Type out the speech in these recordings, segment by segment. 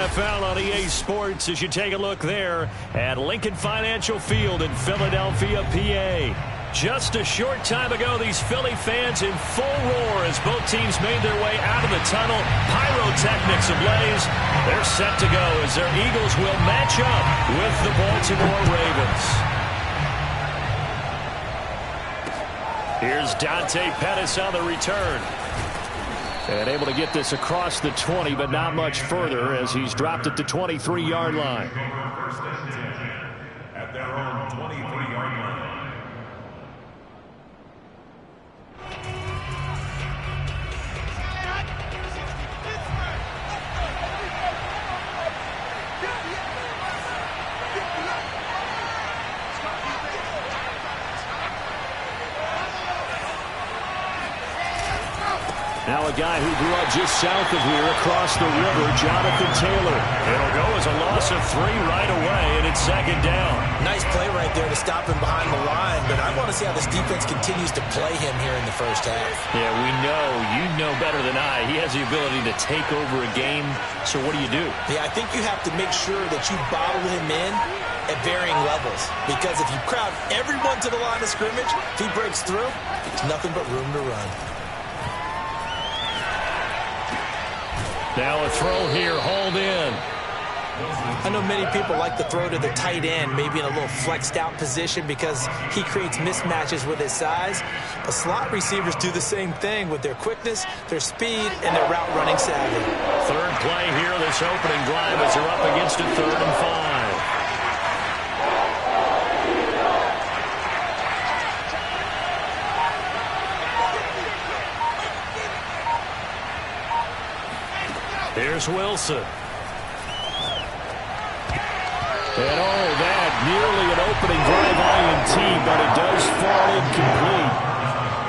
NFL on EA Sports as you take a look there at Lincoln Financial Field in Philadelphia, PA. Just a short time ago, these Philly fans in full roar as both teams made their way out of the tunnel. Pyrotechnics ablaze. They're set to go as their Eagles will match up with the Baltimore Ravens. Here's Dante Pettis on the return. And able to get this across the 20, but not much further as he's dropped it to 23-yard line. First and 10 at their own 23-yard line. Now a guy who grew up just south of here across the river, Jonathan Taylor. It'll go as a loss of 3 right away, and it's second down. Nice play right there to stop him behind the line, but I want to see how this defense continues to play him here in the first half. Yeah, we know. You know better than I. He has the ability to take over a game, so what do you do? Yeah, I think you have to make sure that you bottle him in at varying levels, because if you crowd everyone to the line of scrimmage, if he breaks through, there's nothing but room to run. Now a throw here, hauled in. I know many people like to throw to the tight end, maybe in a little flexed out position because he creates mismatches with his size. But slot receivers do the same thing with their quickness, their speed, and their route running savvy. Third play here, this opening drive as they're up against a 3rd and 5. Here's Wilson. And that nearly an opening drive INT, but it does fall incomplete.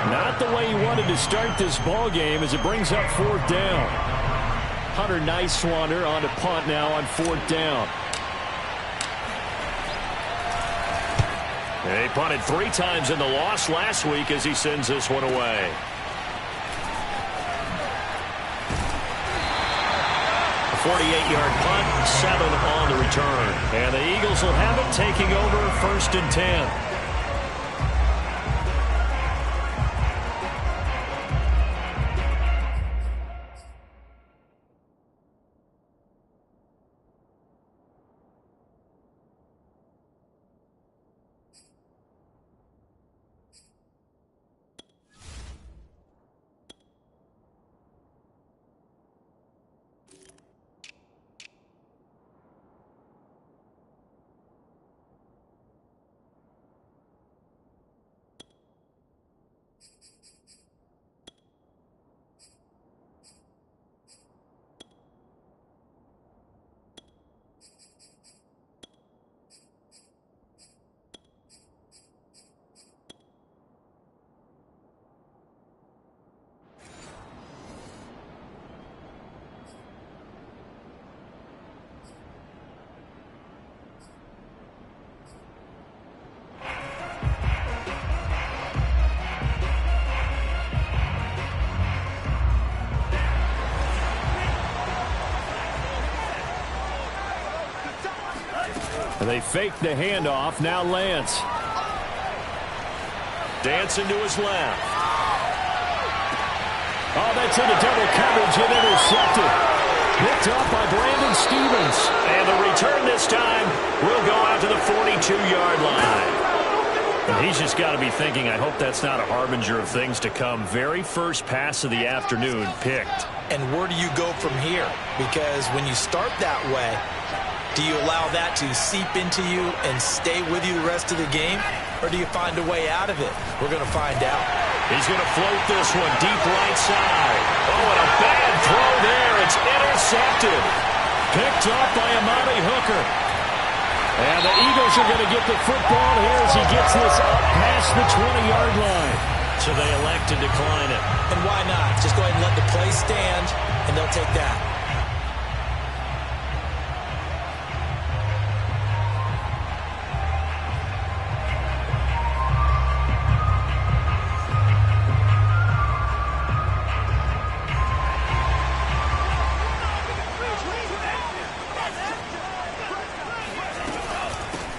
Not the way he wanted to start this ball game as it brings up 4th down. Hunter Nicewander on to punt now on 4th down. And he punted 3 times in the loss last week as he sends this one away. 48-yard punt, 7 on the return. And the Eagles will have it taking over 1st and 10. They fake the handoff. Now Lance. Dancing to his left. Oh, that's into double coverage and intercepted. Picked off by Brandon Stephens. And the return this time will go out to the 42-yard line. And he's just got to be thinking, I hope that's not a harbinger of things to come. Very first pass of the afternoon picked. And where do you go from here? Because when you start that way, do you allow that to seep into you and stay with you the rest of the game? Or do you find a way out of it? We're going to find out. He's going to float this one deep right side. Oh, and a bad throw there. It's intercepted. Picked off by Amani Hooker. And the Eagles are going to get the football here as he gets this up past the 20-yard line. So they elect to decline it. And why not? Just go ahead and let the play stand, and they'll take that.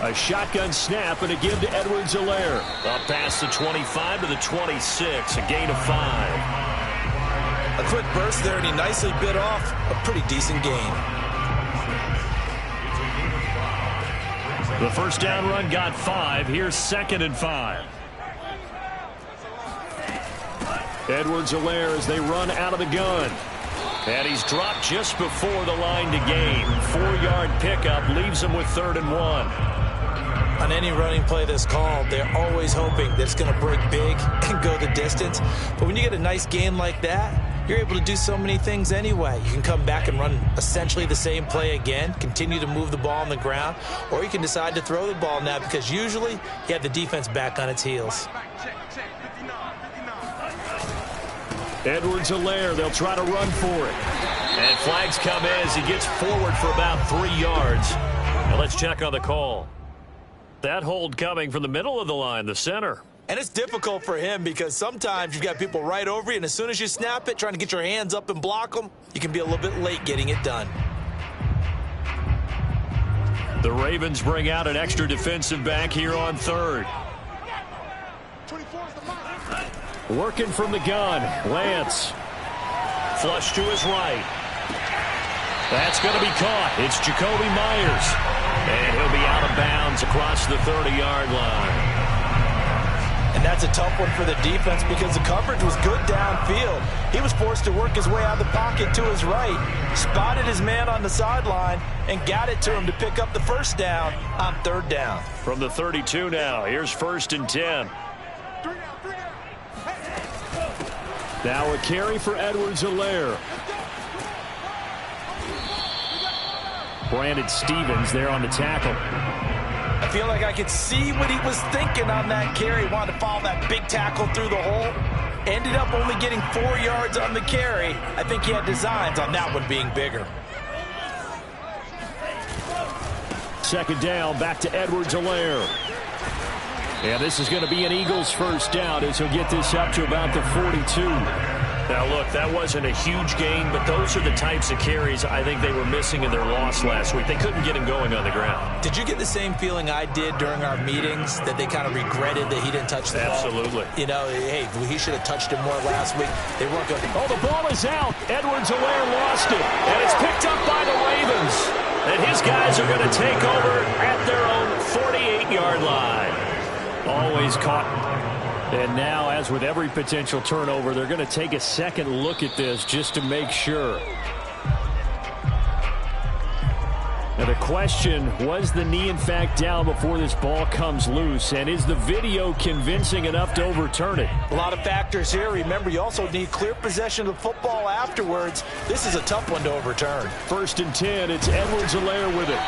A shotgun snap and a give to Edwards-Helaire. Up past the 25 to the 26, a gain of 5. A quick burst there, and he nicely bit off a pretty decent gain. The first down run got 5. Here's 2nd and 5. Edwards-Helaire as they run out of the gun. And he's dropped just before the line to gain. 4-yard pickup leaves him with 3rd and 1. On any running play that's called, they're always hoping that it's going to break big and go the distance. But when you get a nice gain like that, you're able to do so many things anyway. You can come back and run essentially the same play again, continue to move the ball on the ground, or you can decide to throw the ball now because usually you have the defense back on its heels. Edwards-Helaire, they'll try to run for it. And flags come in as he gets forward for about 3 yards. Now let's check on the call. That hold coming from the middle of the line, the center. And it's difficult for him because sometimes you've got people right over you, and as soon as you snap it, trying to get your hands up and block them, you can be a little bit late getting it done. The Ravens bring out an extra defensive back here on 3rd. Working from the gun, Lance. Flush to his right. That's going to be caught. It's Jakobi Meyers. And he'll be out of bounds across the 30-yard line. And that's a tough one for the defense because the coverage was good downfield. He was forced to work his way out of the pocket to his right, spotted his man on the sideline, and got it to him to pick up the first down on 3rd down. From the 32 now, here's 1st and 10. Now a carry for Edwards-Helaire. Brandon Stevens there on the tackle. I feel like I could see what he was thinking on that carry. Wanted to follow that big tackle through the hole. Ended up only getting 4 yards on the carry. I think he had designs on that one being bigger. 2nd down, back to Edwards-Helaire. And this is going to be an Eagles first down as he'll get this up to about the 42. Now, look, that wasn't a huge gain, but those are the types of carries I think they were missing in their loss last week. They couldn't get him going on the ground. Did you get the same feeling I did during our meetings, that they kind of regretted that he didn't touch the ball? Absolutely. You know, hey, he should have touched it more last week. They weren't going to. Oh, the ball is out. Edwards-Helaire lost it, and it's picked up by the Ravens. And his guys are going to take over at their own 48-yard line. Always caught. And now, as with every potential turnover, they're going to take a second look at this just to make sure. Now the question, was the knee in fact down before this ball comes loose? And is the video convincing enough to overturn it? A lot of factors here. Remember, you also need clear possession of the football afterwards. This is a tough one to overturn. 1st and 10, it's Edwards-Helaire with it.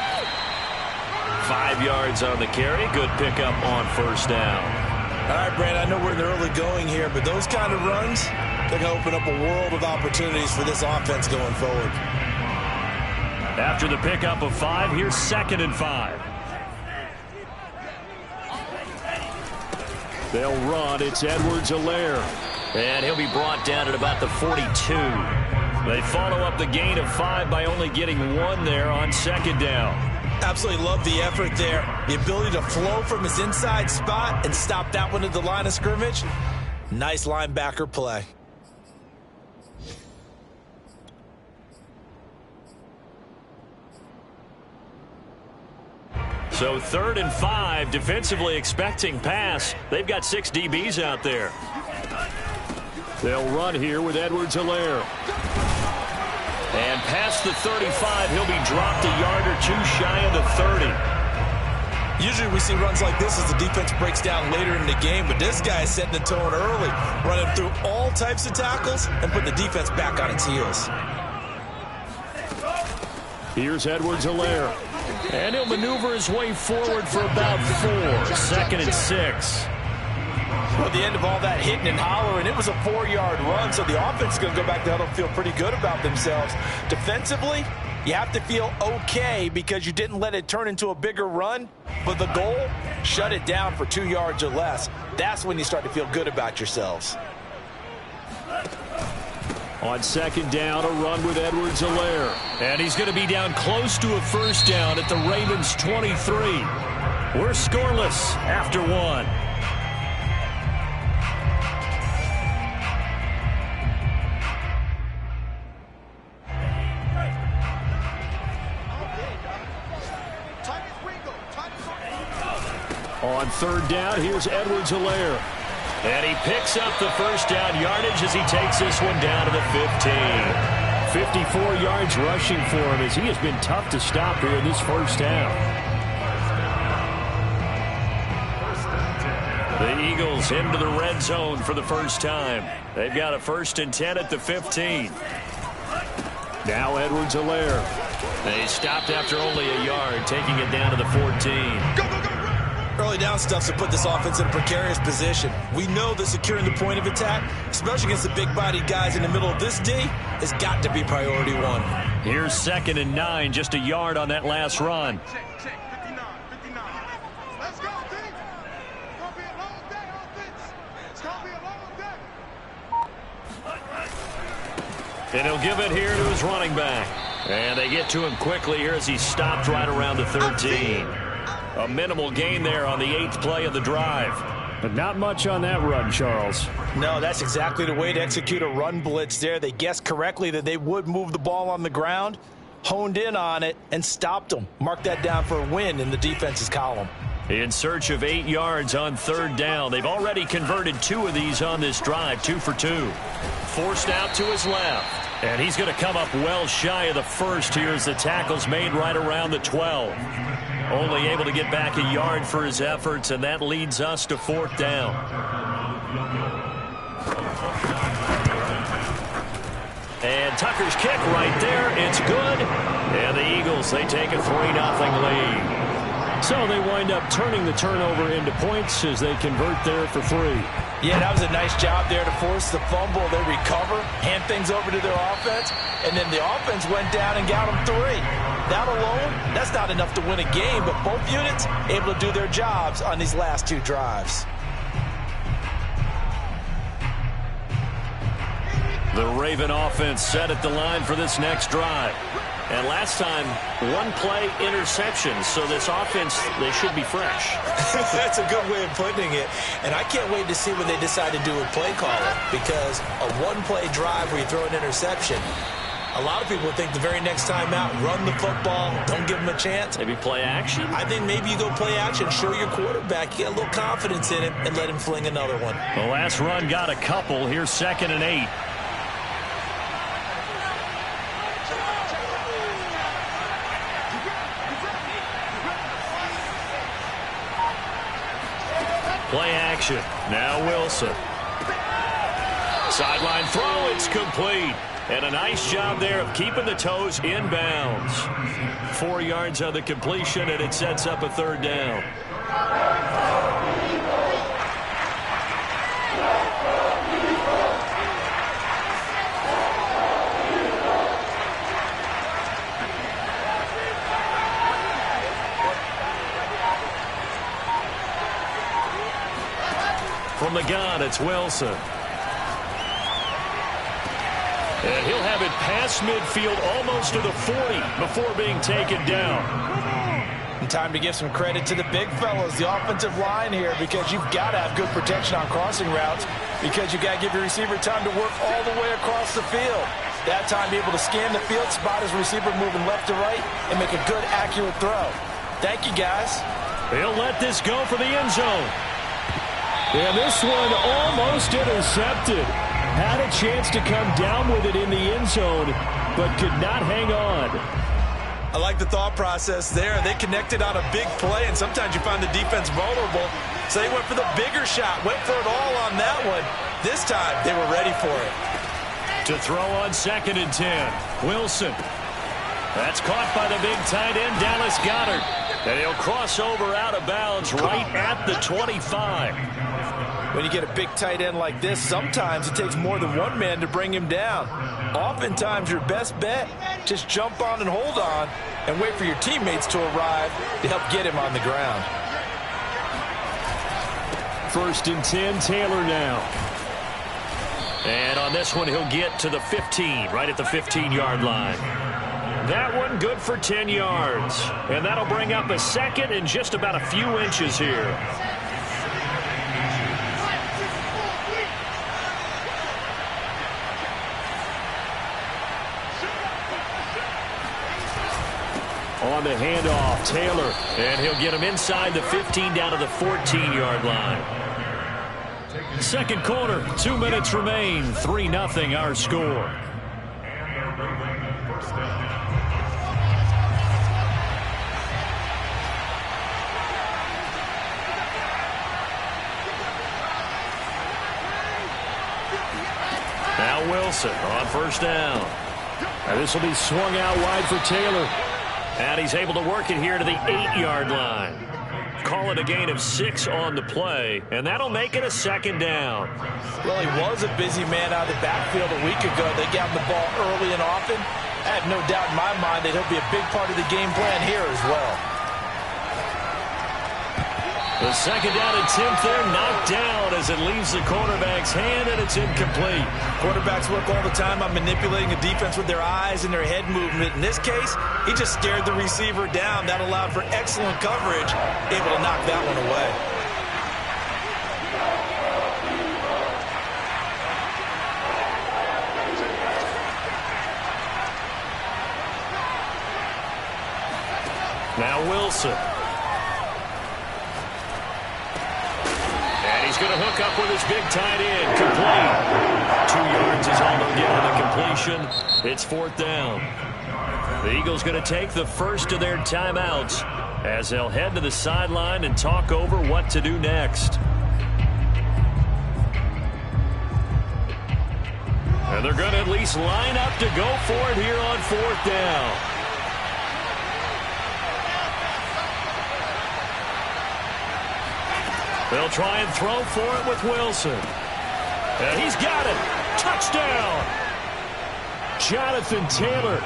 5 yards on the carry. Good pickup on 1st down. All right, Brand, I know we're in the early going here, but those kind of runs, they're going to open up a world of opportunities for this offense going forward. After the pickup of 5, here's 2nd and 5. They'll run. It's Edwards-Helaire. And he'll be brought down at about the 42. They follow up the gain of 5 by only getting 1 there on 2nd down. Absolutely love the effort there. The ability to flow from his inside spot and stop that one at the line of scrimmage. Nice linebacker play. So 3rd and 5, defensively expecting pass. They've got 6 DBs out there. They'll run here with Edwards-Helaire. And past the 35, he'll be dropped a yard or 2 shy of the 30. Usually we see runs like this as the defense breaks down later in the game, but this guy is setting the tone early, running through all types of tackles and putting the defense back on its heels. Here's Edwards-Helaire. And he'll maneuver his way forward for about 4. 2nd and 6. Well, at the end of all that hitting and hollering, it was a 4-yard run, so the offense is going to go back to huddle and feel pretty good about themselves. Defensively, you have to feel okay because you didn't let it turn into a bigger run, but the goal, shut it down for 2 yards or less. That's when you start to feel good about yourselves. On 2nd down, a run with Edwards-Helaire. And he's going to be down close to a 1st down at the Ravens' 23. We're scoreless after one. On third down, here's Edwards-Helaire. And he picks up the first down yardage as he takes this one down to the 15. 54 yards rushing for him as he has been tough to stop here in this first half. The Eagles into the red zone for the first time. They've got a 1st and 10 at the 15. Now Edwards-Helaire. They stopped after only a yard, taking it down to the 14. Early down stuff to put this offense in a precarious position. We know that securing the point of attack, especially against the big-bodied guys in the middle of this D, has got to be priority one. Here's 2nd and 9, just a yard on that last run. Check, 59. Let's go, D. It's going to be a long day, offense. It's going to be a long day. And he'll give it here to his running back. And they get to him quickly here as he's stopped right around the 13. A minimal gain there on the 8th play of the drive. But not much on that run, Charles. No, that's exactly the way to execute a run blitz there. They guessed correctly that they would move the ball on the ground, honed in on it, and stopped them. Mark that down for a win in the defense's column. In search of 8 yards on 3rd down. They've already converted 2 of these on this drive, 2 for 2. Forced out to his left. And he's going to come up well shy of the first here as the tackle's made right around the 12. Only able to get back a yard for his efforts, and that leads us to 4th down. And Tucker's kick right there. It's good. And the Eagles, they take a 3-0 lead. So they wind up turning the turnover into points as they convert there for 3. Yeah, that was a nice job there to force the fumble. They recover, hand things over to their offense, and then the offense went down and got them 3. That alone, that's not enough to win a game, but both units able to do their jobs on these last 2 drives. The Raven offense set at the line for this next drive. And last time, 1 play interception, so this offense, they should be fresh. That's a good way of putting it. And I can't wait to see what they decide to do with play calling, because a 1-play drive where you throw an interception, a lot of people think the very next time out, run the football, don't give them a chance. Maybe play action? I think maybe you go play action, show your quarterback, you get a little confidence in him, and let him fling another one. The last run got a couple. Here's 2nd and 8. Play action. Now Wilson. Sideline throw. It's complete. And a nice job there of keeping the toes in bounds. 4 yards on the completion, and it sets up a 3rd down. From the gun, it's Wilson. And he'll have it past midfield almost to the 40 before being taken down. And time to give some credit to the big fellas, the offensive line here, because you've got to have good protection on crossing routes, because you've got to give your receiver time to work all the way across the field. That time be able to scan the field, spot his receiver moving left to right, and make a good, accurate throw. Thank you, guys. He'll let this go for the end zone. And this one almost intercepted. Had a chance to come down with it in the end zone, but could not hang on. I like the thought process there. They connected on a big play, and sometimes you find the defense vulnerable. So they went for the bigger shot, went for it all on that one. This time, they were ready for it. To throw on 2nd and 10. Wilson. That's caught by the big tight end, Dallas Goedert. And he'll cross over out of bounds right at the 25. When you get a big tight end like this, sometimes it takes more than one man to bring him down. Oftentimes, your best bet, just jump on and hold on and wait for your teammates to arrive to help get him on the ground. 1st and 10, Taylor now. And on this one, he'll get to the 15, right at the 15-yard line. That one good for 10 yards. And that'll bring up a second and just about a few inches here. On the handoff, Taylor. And he'll get him inside the 15 down to the 14-yard line. Second quarter, 2 minutes remain. 3-0 our score. Now Wilson on first down. And this will be swung out wide for Taylor. And he's able to work it here to the 8-yard line. Call it a gain of 6 on the play, and that'll make it a second down. Well, he was a busy man out of the backfield a week ago. They got him the ball early and often. I have no doubt in my mind that he'll be a big part of the game plan here as well. The second down attempt there knocked down as it leaves the cornerback's hand, and it's incomplete. Quarterbacks work all the time on manipulating the defense with their eyes and their head movement. In this case, he just scared the receiver down. That allowed for excellent coverage, able to knock that one away. Now Wilson. And he's going to hook up with his big tight end. Complete. 2 yards is all they'll get on the completion. It's fourth down. The Eagles going to take the first of their timeouts as they'll head to the sideline and talk over what to do next. And they're going to at least line up to go for it here on fourth down. They'll try and throw for it with Wilson. And he's got it. Touchdown. Jonathan Taylor,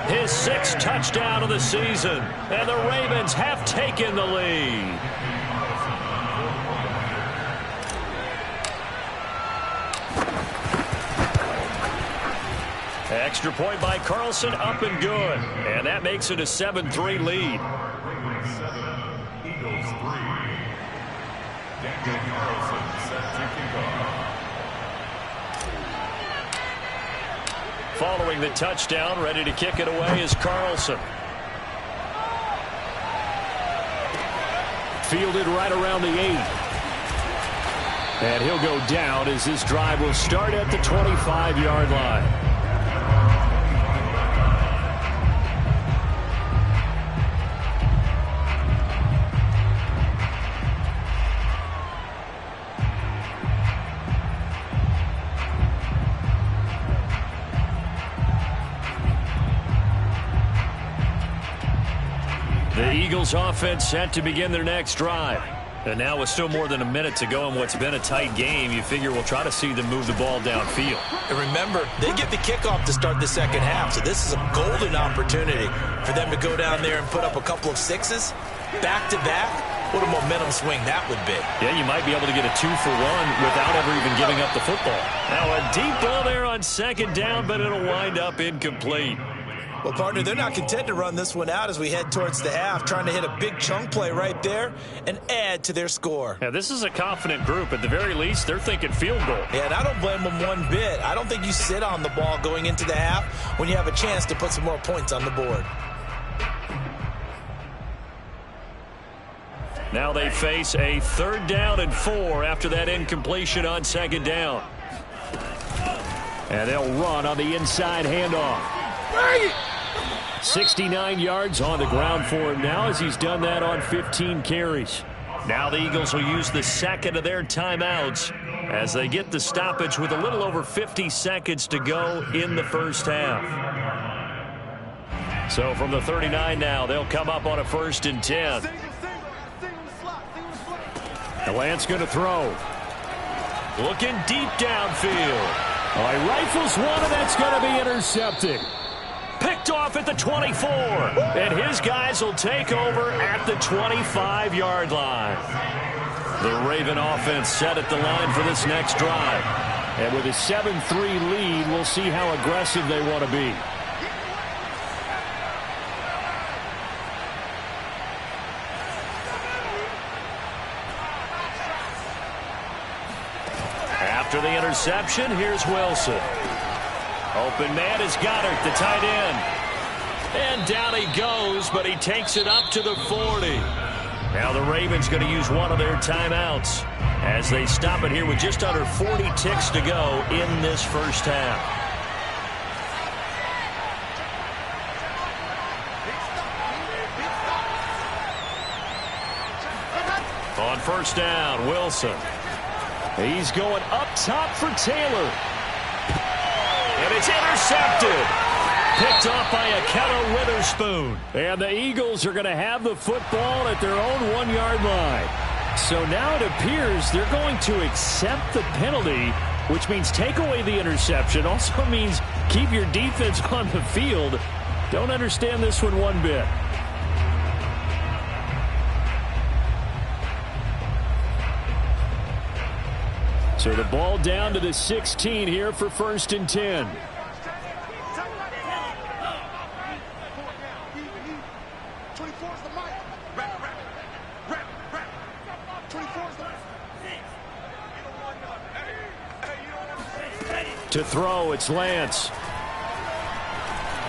his 6th touchdown of the season. And the Ravens have taken the lead. Extra point by Carlson, up and good. And that makes it a 7-3 lead. Ravens 7, Eagles 3. Daniel Carlson set to kick off. Following the touchdown, ready to kick it away is Carlson. Fielded right around the 8. And he'll go down as this drive will start at the 25-yard line. The Eagles offense set to begin their next drive. And now with still more than a minute to go in what's been a tight game, you figure we'll try to see them move the ball downfield. And remember, they get the kickoff to start the second half, so this is a golden opportunity for them to go down there and put up a couple of 6s back-to-back. What a momentum swing that would be. Yeah, you might be able to get a 2-for-1 without ever even giving up the football. Now a deep ball there on second down, but it'll wind up incomplete. Well, partner, they're not content to run this one out as we head towards the half, trying to hit a big chunk play right there and add to their score. Yeah, this is a confident group. At the very least, they're thinking field goal. Yeah, and I don't blame them one bit. I don't think you sit on the ball going into the half when you have a chance to put some more points on the board. Now they face a 3rd down and 4 after that incompletion on second down. And they'll run on the inside handoff. 69 yards on the ground for him now as he's done that on 15 carries. Now the Eagles will use the second of their timeouts as they get the stoppage with a little over 50 seconds to go in the first half. So from the 39 now, they'll come up on a 1st and 10. The Lance going to throw. Looking deep downfield. Oh, he rifles one, and that's going to be intercepted. Picked off at the 24. And his guys will take over at the 25-yard line. The Raven offense set at the line for this next drive. And with a 7-3 lead, we'll see how aggressive they want to be. After the interception, here's Wilson. Open man is Goddard, the tight end. And down he goes, but he takes it up to the 40. Now the Ravens going to use one of their timeouts as they stop it here with just under 40 ticks to go in this first half. On first down, Wilson. He's going up top for Taylor. And it's intercepted. Picked off by Ahkello Witherspoon. And the Eagles are going to have the football at their own 1-yard line. So now it appears they're going to accept the penalty, which means take away the interception. Also means keep your defense on the field. Don't understand this one bit. So the ball down to the 16 here for 1st and 10. To throw, it's Lance.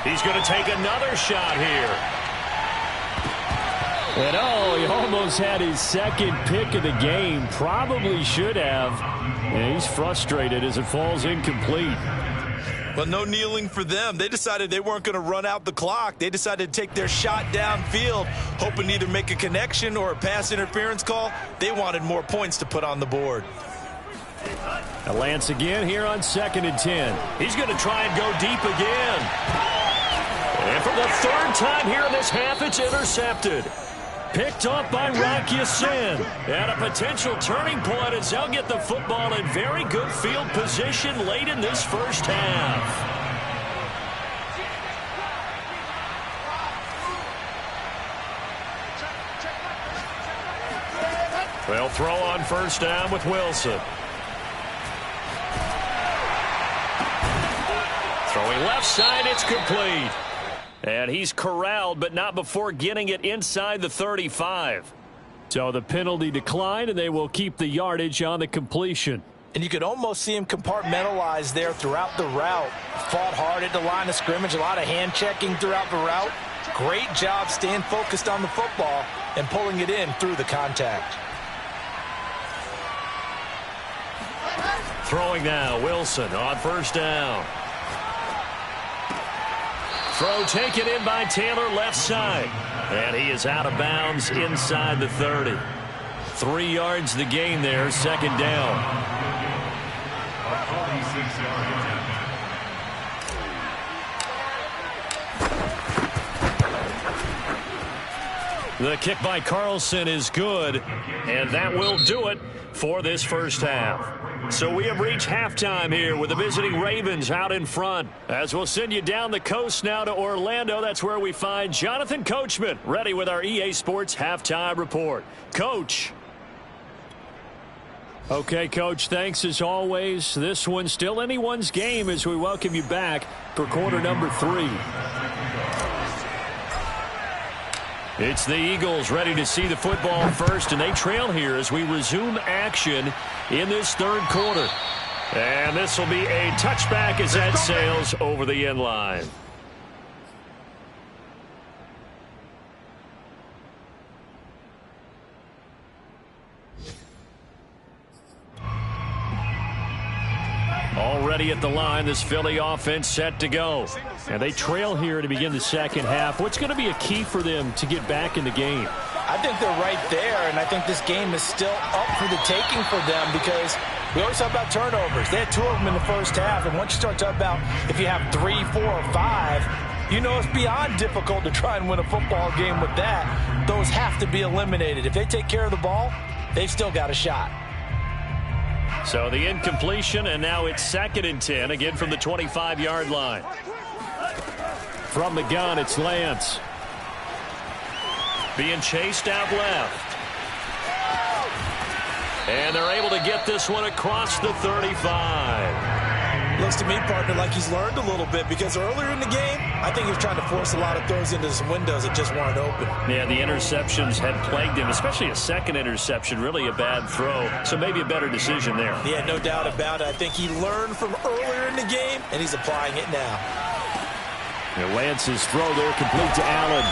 He's going to take another shot here. And he almost had his second pick of the game. Probably should have. And he's frustrated as it falls incomplete. Well, no kneeling for them. They decided they weren't going to run out the clock. They decided to take their shot downfield, hoping to either make a connection or a pass interference call. They wanted more points to put on the board. Now Lance again here on 2nd and 10. He's going to try and go deep again. And for the 3rd time here in this half, it's intercepted. Picked off by Rock Ya-Sin. And a potential turning point as they'll get the football in very good field position late in this first half. They'll throw on first down with Wilson. Throwing left side, it's complete. And he's corralled, but not before getting it inside the 35. So the penalty declined, and they will keep the yardage on the completion. And you could almost see him compartmentalize there throughout the route. Fought hard at the line of scrimmage, a lot of hand checking throughout the route. Great job staying focused on the football and pulling it in through the contact. Throwing now, Wilson on first down. Throw taken in by Taylor left side. And he is out of bounds inside the 30. 3 yards the gain there, 2nd down. The kick by Carlson is good, and that will do it for this first half. So we have reached halftime here with the visiting Ravens out in front. As we'll send you down the coast now to Orlando, that's where we find Jonathan Coachman ready with our EA Sports Halftime Report. Coach. Okay, Coach, thanks as always. This one's still anyone's game as we welcome you back for quarter number 3. It's the Eagles ready to see the football first, and they trail here as we resume action in this 3rd quarter. And this will be a touchback as that sails over the end line. Already at the line, this Philly offense set to go. And they trail here to begin the second half. What's going to be a key for them to get back in the game? I think they're right there, and I think this game is still up for the taking for them because we always talk about turnovers. They had 2 of them in the first half, and once you start talking about if you have 3, 4, or 5, you know it's beyond difficult to try and win a football game with that. Those have to be eliminated. If they take care of the ball, they've still got a shot. So the incompletion, and now it's 2nd and 10, again from the 25-yard line. From the gun, it's Lance. Being chased out left. And they're able to get this one across the 35. Looks to me, partner, like he's learned a little bit, because earlier in the game, I think he was trying to force a lot of throws into some windows that just weren't open. Yeah, the interceptions had plagued him, especially a second interception, really a bad throw. So maybe a better decision there. Yeah, no doubt about it. I think he learned from earlier in the game, and he's applying it now. And Lance's throw there complete to Allen.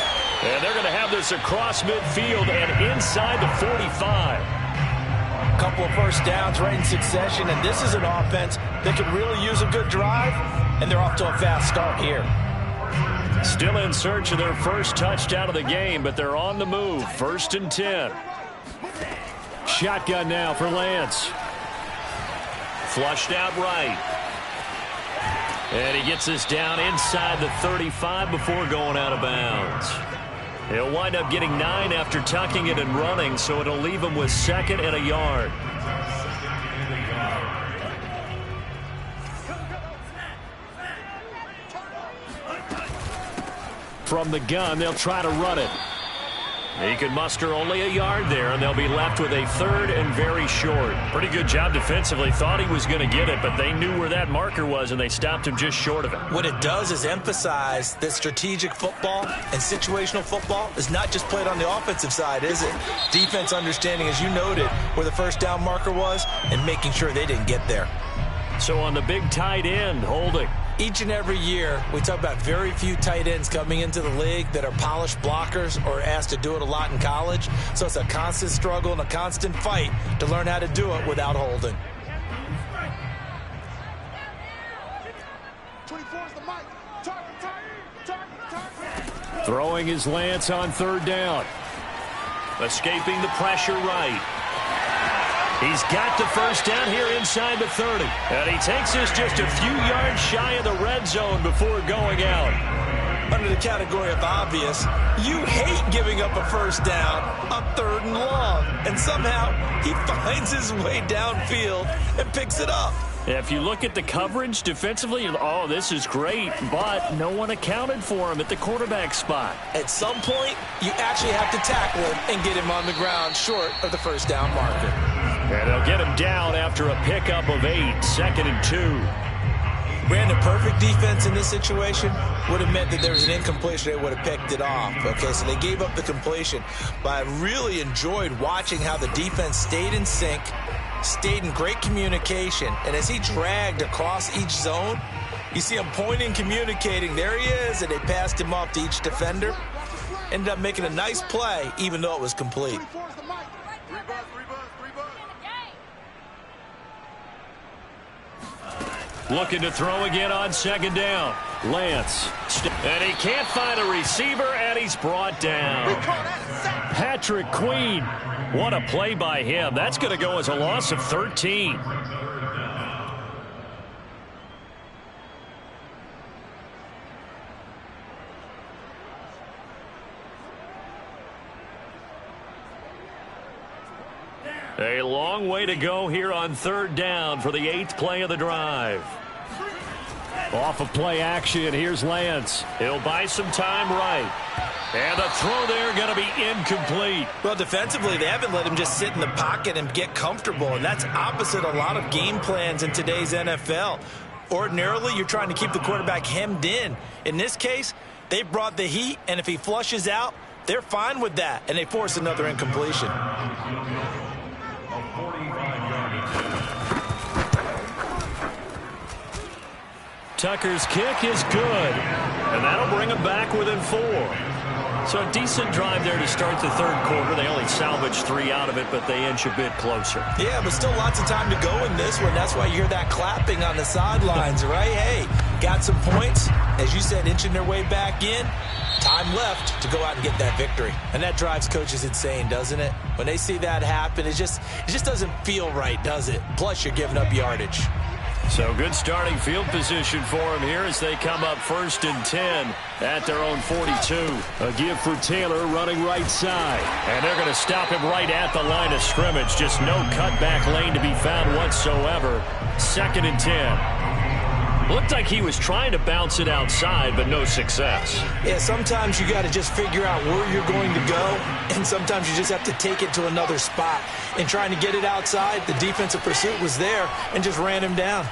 And they're going to have this across midfield and inside the 45. Couple of first downs right in succession, and this is an offense that could really use a good drive, and they're off to a fast start here. Still in search of their first touchdown of the game, but they're on the move. 1st and 10. Shotgun now for Lance. Flushed out right. And he gets this down inside the 35 before going out of bounds. He'll wind up getting 9 after tucking it and running, so it'll leave him with 2nd and a yard. From the gun, they'll try to run it. He could muster only a yard there, and they'll be left with a 3rd and very short. Pretty good job defensively. Thought he was going to get it, but they knew where that marker was, and they stopped him just short of it. What it does is emphasize that strategic football and situational football is not just played on the offensive side, is it? Defense understanding, as you noted, where the first down marker was and making sure they didn't get there. So on the big tight end, Holding. Each and every year, we talk about very few tight ends coming into the league that are polished blockers or asked to do it a lot in college. So it's a constant struggle and a constant fight to learn how to do it without holding. 24 is the mic. Target. Throwing his Lance on 3rd down. Escaping the pressure right. He's got the first down here inside the 30. And he takes this just a few yards shy of the red zone before going out. Under the category of obvious, you hate giving up a first down on 3rd and long. And somehow he finds his way downfield and picks it up. If you look at the coverage defensively, oh, this is great, but no one accounted for him at the quarterback spot. At some point, you actually have to tackle him and get him on the ground short of the first down marker. And they'll get him down after a pickup of 8, 2nd and 2. Brandon, perfect defense in this situation would have meant that there was an incompletion. They would have picked it off. Okay, so they gave up the completion. But I really enjoyed watching how the defense stayed in sync, stayed in great communication. And as he dragged across each zone, you see him pointing, communicating. There he is, and they passed him off to each defender. Ended up making a nice play, even though it was complete. 24 is the mic. 3 buzz. Looking to throw again on 2nd down. Lance. And he can't find a receiver, and he's brought down. Patrick Queen. What a play by him. That's going to go as a loss of 13. A long way to go here on 3rd down for the 8th play of the drive. Off of play action, here's Lance. He'll buy some time right. And the throw there going to be incomplete. Well, defensively, they haven't let him just sit in the pocket and get comfortable, and that's opposite a lot of game plans in today's NFL. Ordinarily, you're trying to keep the quarterback hemmed in. In this case, they brought the heat, and if he flushes out, they're fine with that, and they force another incompletion. Tucker's kick is good, and that'll bring him back within 4. So a decent drive there to start the 3rd quarter. They only salvaged 3 out of it, but they inch a bit closer. Yeah, but still lots of time to go in this one. That's why you hear that clapping on the sidelines, right? Hey, got some points. As you said, inching their way back in. Time left to go out and get that victory. And that drives coaches insane, doesn't it? When they see that happen, it just doesn't feel right, does it? Plus, you're giving up yardage. So good starting field position for him here as they come up 1st and 10 at their own 42. A give for Taylor running right side. And they're going to stop him right at the line of scrimmage. Just no cutback lane to be found whatsoever. 2nd and 10. Looked like he was trying to bounce it outside, but no success. Yeah, sometimes you got to just figure out where you're going to go, and sometimes you just have to take it to another spot. And trying to get it outside, the defensive pursuit was there and just ran him down.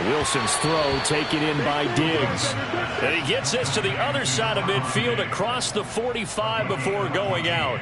Wilson's throw taken in by Diggs. And he gets this to the other side of midfield across the 45 before going out.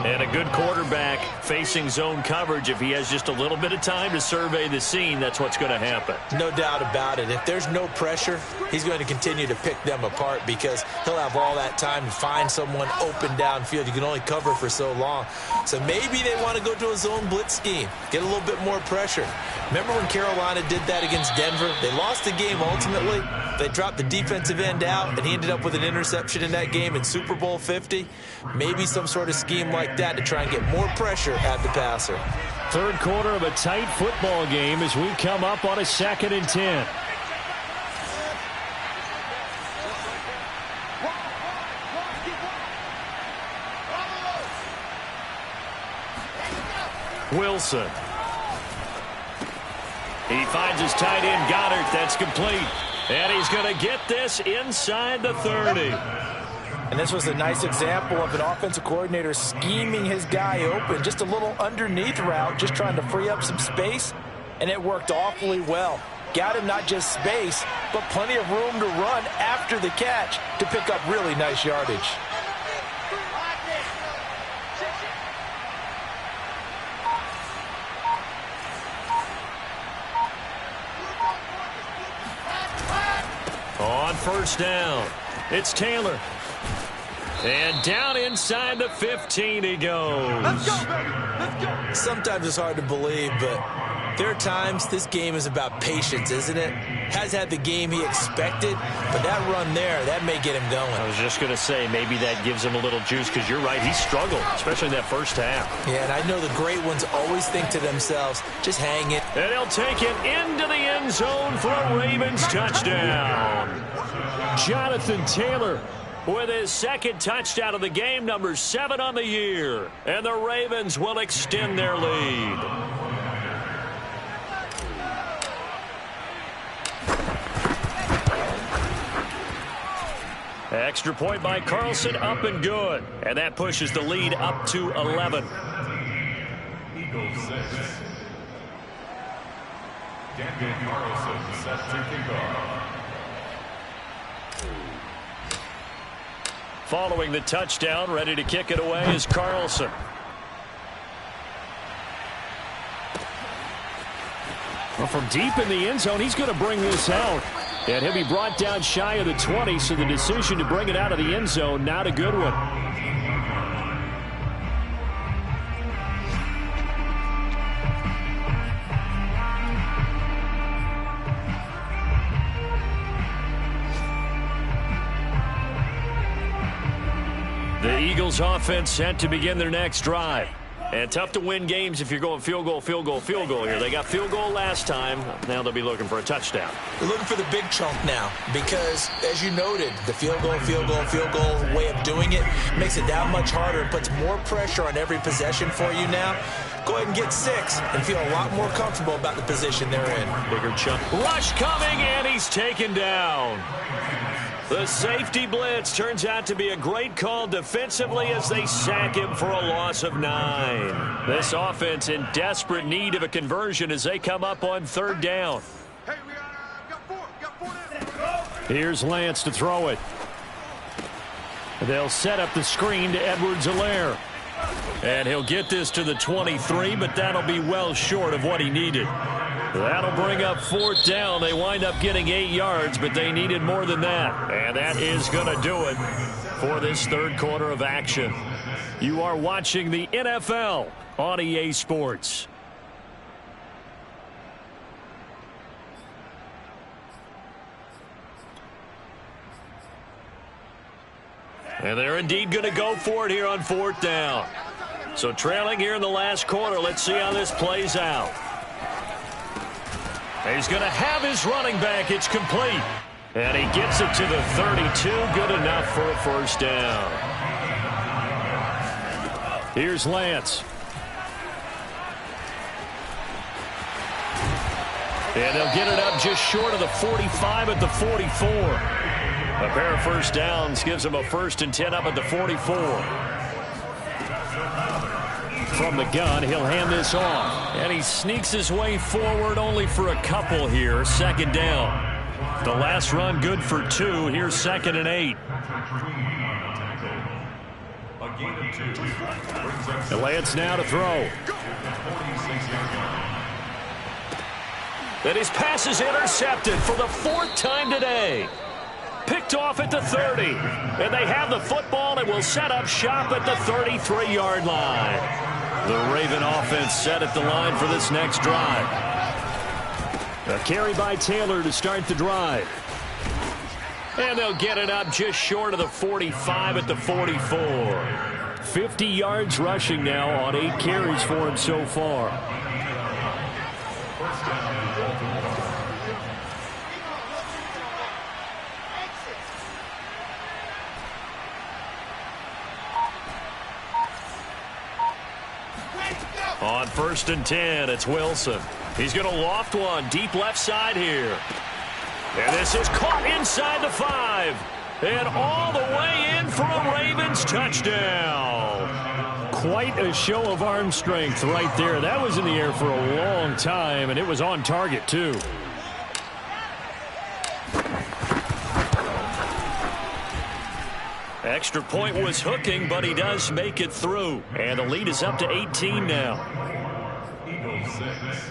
And a good quarterback facing zone coverage. If he has just a little bit of time to survey the scene, that's what's going to happen. No doubt about it. If there's no pressure, he's going to continue to pick them apart because he'll have all that time to find someone open downfield. You can only cover for so long. So maybe they want to go to a zone blitz scheme, get a little bit more pressure. Remember when Carolina did that against Denver? They lost the game ultimately. They dropped the defensive end out, and he ended up with an interception in that game in Super Bowl 50. Maybe some sort of scheme like that to try and get more pressure at the passer. Third quarter of a tight football game as we come up on a 2nd and 10. Wilson. He finds his tight end, Goddard. That's complete. And he's going to get this inside the 30. And this was a nice example of an offensive coordinator scheming his guy open. Just a little underneath route, just trying to free up some space. And it worked awfully well. Got him not just space, but plenty of room to run after the catch to pick up really nice yardage. On first down, it's Taylor. And down inside the 15 he goes. Let's go, baby. Let's go. Sometimes it's hard to believe, but there are times this game is about patience, isn't it? Has had the game he expected, but that run there, that may get him going. I was just going to say, maybe that gives him a little juice because you're right, he struggled, especially in that first half. Yeah, and I know the great ones always think to themselves, just hang it. And he'll take it into the end zone for a Ravens touchdown. Jonathan Taylor with his second touchdown of the game, number 7 on the year. And the Ravens will extend their lead. Extra point by Carlson, up and good. And that pushes the lead up to 11. Eagles 6. Daniel Carlson set to kick off. Following the touchdown, ready to kick it away is Carlson. Well, from deep in the end zone, he's going to bring this out. And he'll be brought down shy of the 20, so the decision to bring it out of the end zone, not a good one. The Eagles offense set to begin their next drive. And tough to win games if you're going field goal, field goal, field goal here. They got field goal last time. Now they'll be looking for a touchdown. They're looking for the big chunk now because, as you noted, the field goal way of doing it makes it that much harder and puts more pressure on every possession for you now. Go ahead and get 6 and feel a lot more comfortable about the position they're in. Bigger chunk. Rush coming, and he's taken down. The safety blitz turns out to be a great call defensively as they sack him for a loss of 9. This offense in desperate need of a conversion as they come up on 3rd down. Hey, we got 4. Got 4 there. Here's Lance to throw it. They'll set up the screen to Edwards-Helaire. And he'll get this to the 23, but that'll be well short of what he needed. That'll bring up 4th down. They wind up getting 8 yards, but they needed more than that. And that is going to do it for this 3rd quarter of action. You are watching the NFL on EA Sports. And they're indeed going to go for it here on 4th down. So trailing here in the last quarter. Let's see how this plays out. He's going to have his running back. It's complete. And he gets it to the 32. Good enough for a 1st down. Here's Lance. And they'll get it up just short of the 45 at the 44. A pair of 1st downs gives them a 1st and 10 up at the 44. From the gun, he'll hand this off. And he sneaks his way forward only for a couple here. Second down. The last run good for 2. Here's 2nd and 8. And Lance now to throw. And his pass is intercepted for the 4th time today. Picked off at the 30. And they have the football and will set up shop at the 33-yard line. The Raven offense set at the line for this next drive. A carry by Taylor to start the drive. And they'll get it up just short of the 45 at the 44. 50 yards rushing now on 8 carries for him so far. On 1st and 10, it's Wilson. He's going to loft one deep left side here. And this is caught inside the 5. And all the way in for a Ravens touchdown. Quite a show of arm strength right there. That was in the air for a long time, and it was on target, too. Extra point was hooking, but he does make it through. And the lead is up to 18 now. Eagles 6.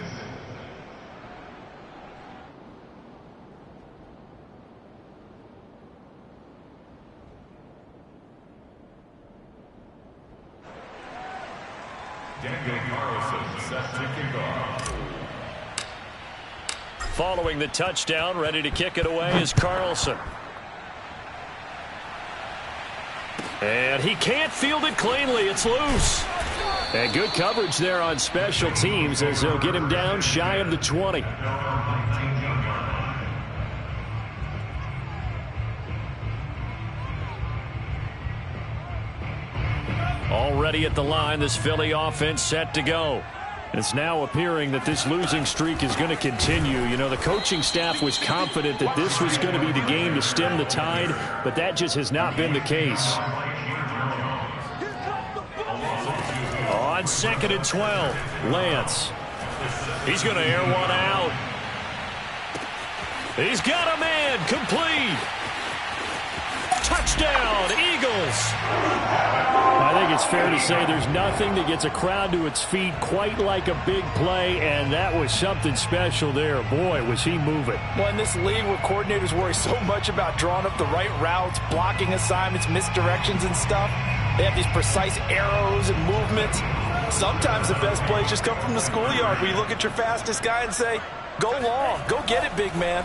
Daniel Carlson set to kick off. Following the touchdown, ready to kick it away is Carlson. And he can't field it cleanly. It's loose. And good coverage there on special teams as they'll get him down shy of the 20. Already at the line, this Philly offense set to go. It's now appearing that this losing streak is going to continue. You know, the coaching staff was confident that this was going to be the game to stem the tide, but that just has not been the case. On 2nd and 12, Lance. He's going to air one out. He's got a man, complete. Touchdown, Eagles. I think it's fair to say there's nothing that gets a crowd to its feet quite like a big play, and that was something special there. Boy, was he moving. Well, in this league where coordinators worry so much about drawing up the right routes, blocking assignments, misdirections and stuff, they have these precise arrows and movements. Sometimes the best plays just come from the schoolyard where you look at your fastest guy and say, go long, go get it, big man.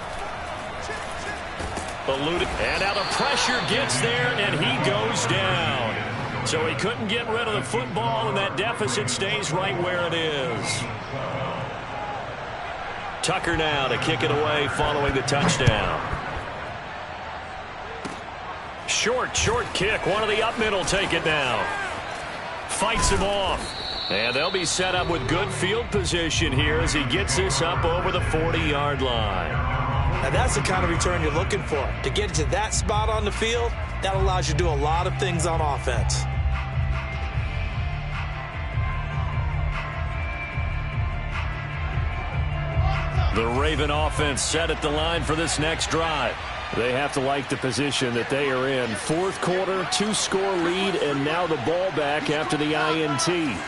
Eluded. And now the pressure gets there, and he goes down. So he couldn't get rid of the football, and that deficit stays right where it is. Tucker now to kick it away following the touchdown. Short kick. One of the up middle take it now. Fights him off. And they'll be set up with good field position here as he gets this up over the 40-yard line. Now that's the kind of return you're looking for. To get to that spot on the field, that allows you to do a lot of things on offense. The Raven offense set at the line for this next drive. They have to like the position that they are in. 4th quarter, 2-score lead, and now the ball back after the INT.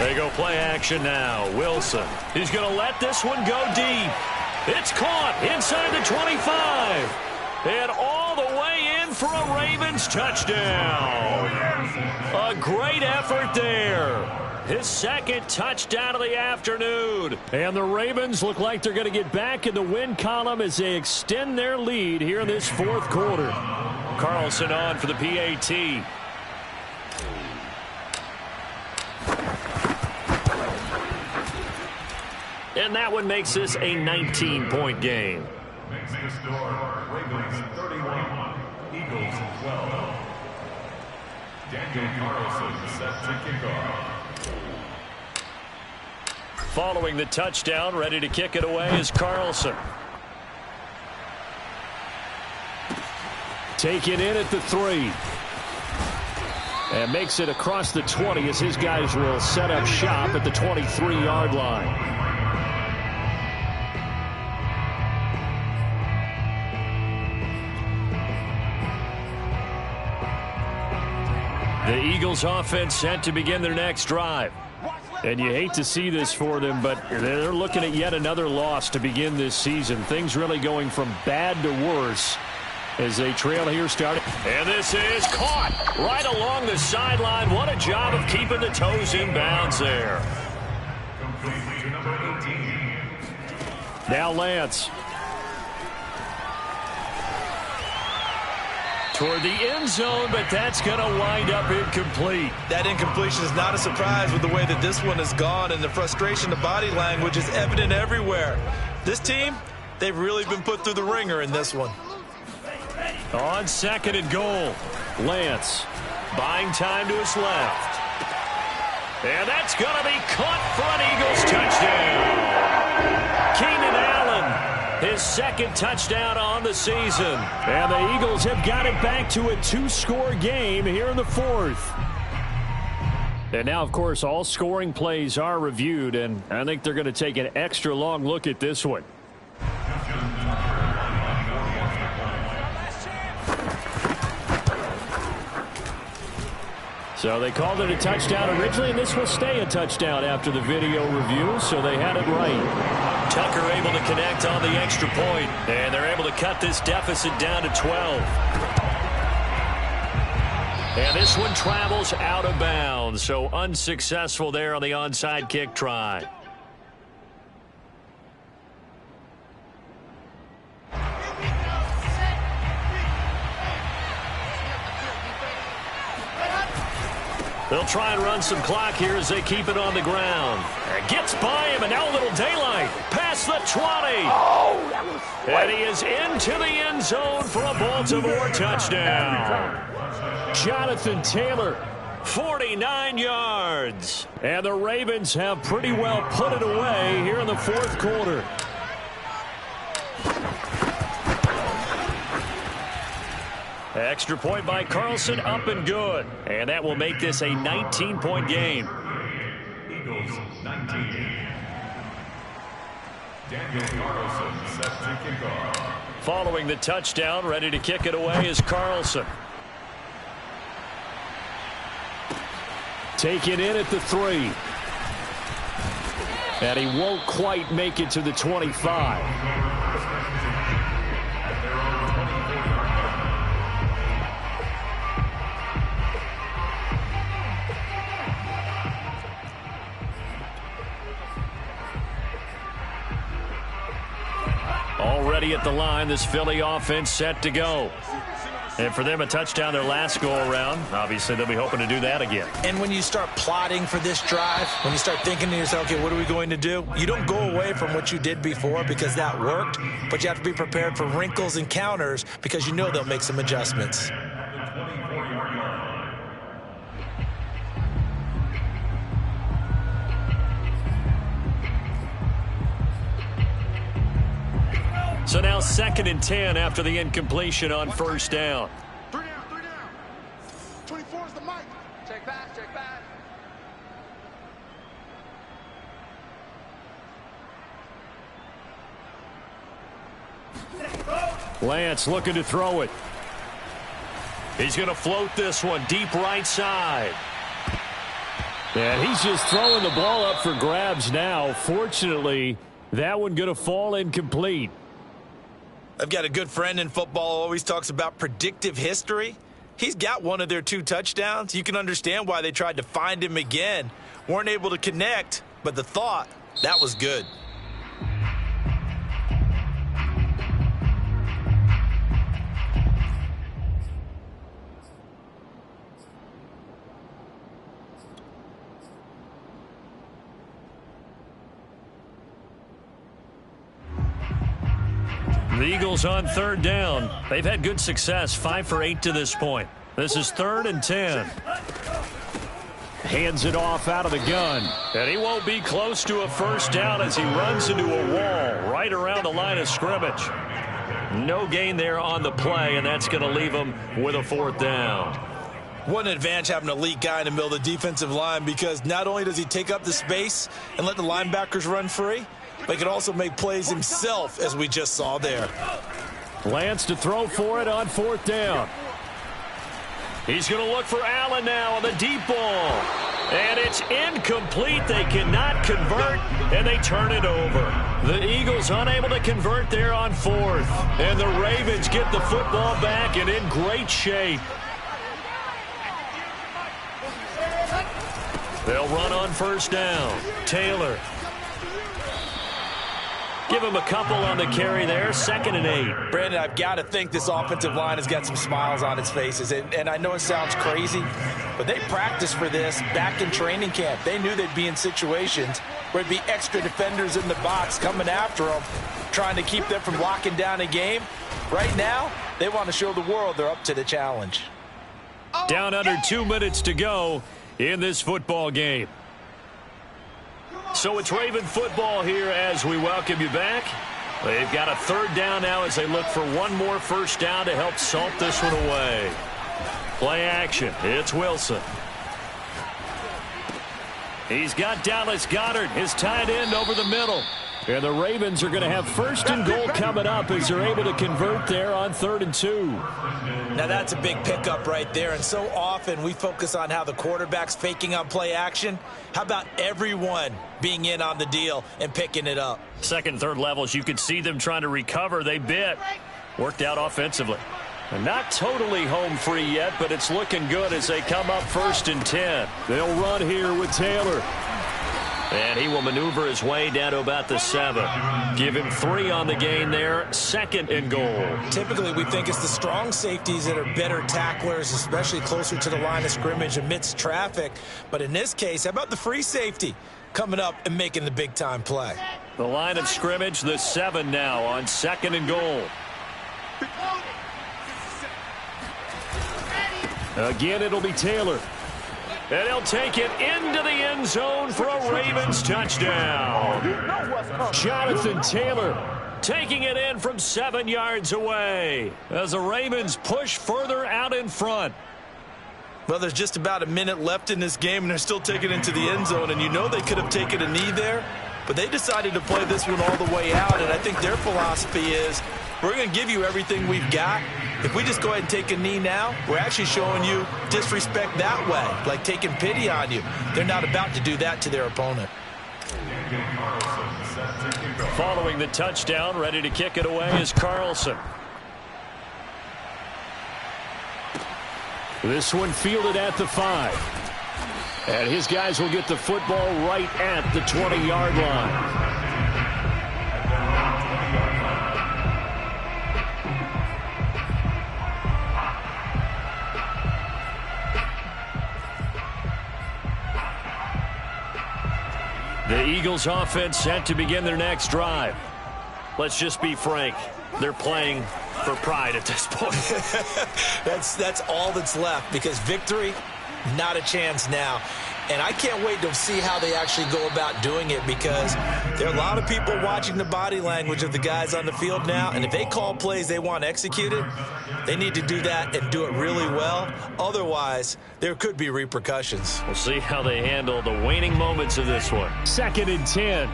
They go play action now. Wilson. He's going to let this one go deep. It's caught inside the 25. And all the way in for a Ravens touchdown. A great effort there. His 2nd touchdown of the afternoon. And the Ravens look like they're going to get back in the win column as they extend their lead here in this 4th quarter. Carlson on for the PAT. And that one makes this a 19-point game. Makes the score Ravens 31, Eagles 12. Daniel Carlson set to kick off. Following the touchdown, ready to kick it away is Carlson. Taken in at the 3. And makes it across the 20 as his guys will set up shop at the 23-yard line. The Eagles offense set to begin their next drive. And you hate to see this for them, but they're looking at yet another loss to begin this season. Things really going from bad to worse as they trail here starting. And this is caught right along the sideline. What a job of keeping the toes in bounds there. Now Lance. Toward the end zone, but that's going to wind up incomplete. That incompletion is not a surprise with the way that this one has gone, and the frustration, the body language is evident everywhere. This team, they've really been put through the ringer in this one. On 2nd and goal, Lance buying time to his left. And that's going to be caught for an Eagles touchdown. Keenan Allen, his 2nd touchdown on the season. And the Eagles have got it back to a 2-score game here in the 4th. And now, of course, all scoring plays are reviewed, and I think they're going to take an extra long look at this one. So they called it a touchdown originally, and this will stay a touchdown after the video review, so they had it right. Tucker able to connect on the extra point, and they're able to cut this deficit down to 12. And this one travels out of bounds, so unsuccessful there on the onside kick try. They'll try and run some clock here as they keep it on the ground. Gets by him, and now a little daylight. Past the 20. Oh, that was sweet. And he is into the end zone for a Baltimore touchdown. Jonathan Taylor, 49 yards. And the Ravens have pretty well put it away here in the 4th quarter. Extra point by Carlson, up and good. And that will make this a 19-point game. Eagles 19. Daniel Carlson set to kick off. Following the touchdown, ready to kick it away is Carlson. Taken in at the 3. And he won't quite make it to the 25. Already at the line, this Philly offense set to go. And for them, a touchdown their last go-around. Obviously, they'll be hoping to do that again. And when you start plotting for this drive, when you start thinking to yourself, okay, what are we going to do? You don't go away from what you did before because that worked, but you have to be prepared for wrinkles and counters because you know they'll make some adjustments. So now 2nd and 10 after the incompletion on 1st down. 3 down, 3 down. 24 is the mic. Check back, check back. Lance looking to throw it. He's going to float this one deep right side. And he's just throwing the ball up for grabs now. Fortunately, that one going to fall incomplete. I've got a good friend in football who always talks about predictive history. He's got one of their 2 touchdowns. You can understand why they tried to find him again. Weren't able to connect, but the thought, that was good. The Eagles on 3rd down. They've had good success, 5 for 8 to this point. This is 3rd and 10. Hands it off out of the gun. And he won't be close to a 1st down as he runs into a wall right around the line of scrimmage. No gain there on the play, and that's going to leave them with a 4th down. What an advantage having an elite guy in the middle of the defensive line, because not only does he take up the space and let the linebackers run free, but he can also make plays himself, as we just saw there. Lance to throw for it on 4th down. He's going to look for Allen now on the deep ball. And it's incomplete. They cannot convert, and they turn it over. The Eagles unable to convert there on 4th. And the Ravens get the football back and in great shape. They'll run on 1st down. Taylor. Give him a couple on the carry there. 2nd and 8. Brandon, I've got to think this offensive line has got some smiles on its faces. And I know it sounds crazy, but they practiced for this back in training camp. They knew they'd be in situations where there'd be extra defenders in the box coming after them, trying to keep them from locking down a game. Right now, they want to show the world they're up to the challenge. Down under 2 minutes to go in this football game. So it's Raven football here as we welcome you back. They've got a 3rd down now as they look for one more 1st down to help salt this one away. Play action. It's Wilson. He's got Dallas Goedert, his tight end, over the middle. And the Ravens are going to have 1st and goal coming up as they're able to convert there on 3rd and 2. Now that's a big pickup right there, and so often we focus on how the quarterback's faking on play action. How about everyone being in on the deal and picking it up? 2nd, 3rd levels, you could see them trying to recover. They bit. Worked out offensively. And not totally home free yet, but it's looking good as they come up 1st and 10. They'll run here with Taylor. And he will maneuver his way down to about the 7. Give him 3 on the gain there. 2nd and goal. Typically, we think it's the strong safeties that are better tacklers, especially closer to the line of scrimmage amidst traffic. But in this case, how about the free safety coming up and making the big-time play? The line of scrimmage, the 7 now on 2nd and goal. Again, it'll be Taylor. And he'll take it into the end zone for a Ravens touchdown. Jonathan Taylor taking it in from 7 yards away as the Ravens push further out in front. Well, there's just about a minute left in this game, and they're still taking it into the end zone. And you know they could have taken a knee there, but they decided to play this one all the way out. And I think their philosophy is, we're going to give you everything we've got. If we just go ahead and take a knee now, we're actually showing you disrespect that way, like taking pity on you. They're not about to do that to their opponent. Following the touchdown, ready to kick it away is Carlson. This one fielded at the 5. And his guys will get the football right at the 20-yard line. The Eagles offense set to begin their next drive. Let's just be frank. They're playing for pride at this point. That's all that's left, because victory, not a chance now. And I can't wait to see how they actually go about doing it, because there are a lot of people watching the body language of the guys on the field now, and if they call plays they want executed, they need to do that and do it really well. Otherwise, there could be repercussions. We'll see how they handle the waning moments of this one. 2nd and 10.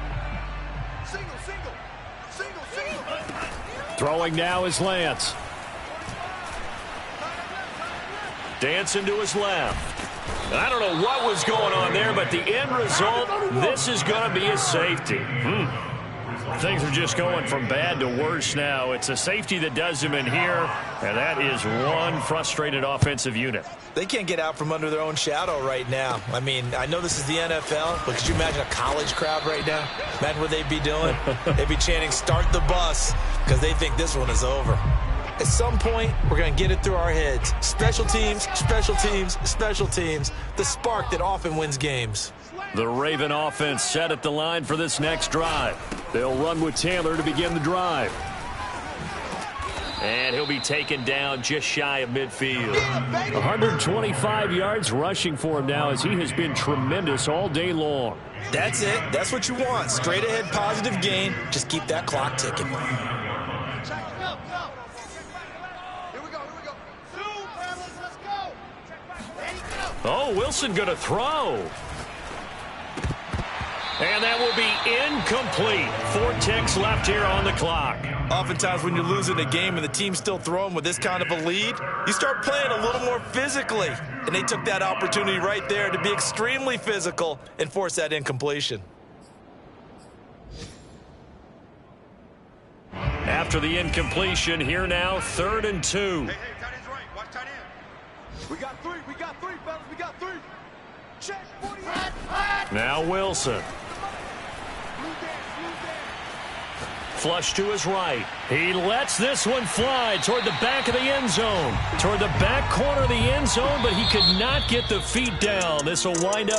Throwing now is Lance. Dancing to his left. I don't know what was going on there, but the end result, this is going to be a safety. Things are just going from bad to worse now. It's a safety that does them in here, and that is one frustrated offensive unit. They can't get out from under their own shadow right now. I mean, I know this is the NFL, but could you imagine a college crowd right now? Imagine what they'd be doing. They'd be chanting, "Start the bus," because they think this one is over. At some point, we're going to get it through our heads. Special teams, special teams, special teams. The spark that often wins games. The Raven offense set at the line for this next drive. They'll run with Taylor to begin the drive. And he'll be taken down just shy of midfield. 125 yards rushing for him now, as he has been tremendous all day long. That's it. That's what you want. Straight ahead positive gain. Just keep that clock ticking. Go, go. Oh, Wilson going to throw. And that will be incomplete. 4 ticks left here on the clock. Oftentimes when you're losing a game and the team's still throwing with this kind of a lead, you start playing a little more physically. And they took that opportunity right there to be extremely physical and force that incompletion. After the incompletion, here now, 3rd and 2. Hey, tight end's right. Watch tight end. We got three, fellas. We got 3. Check, 48. Now Wilson. Flush to his right. He lets this one fly toward the back of the end zone. Toward the back corner of the end zone, but he could not get the feet down. This will wind up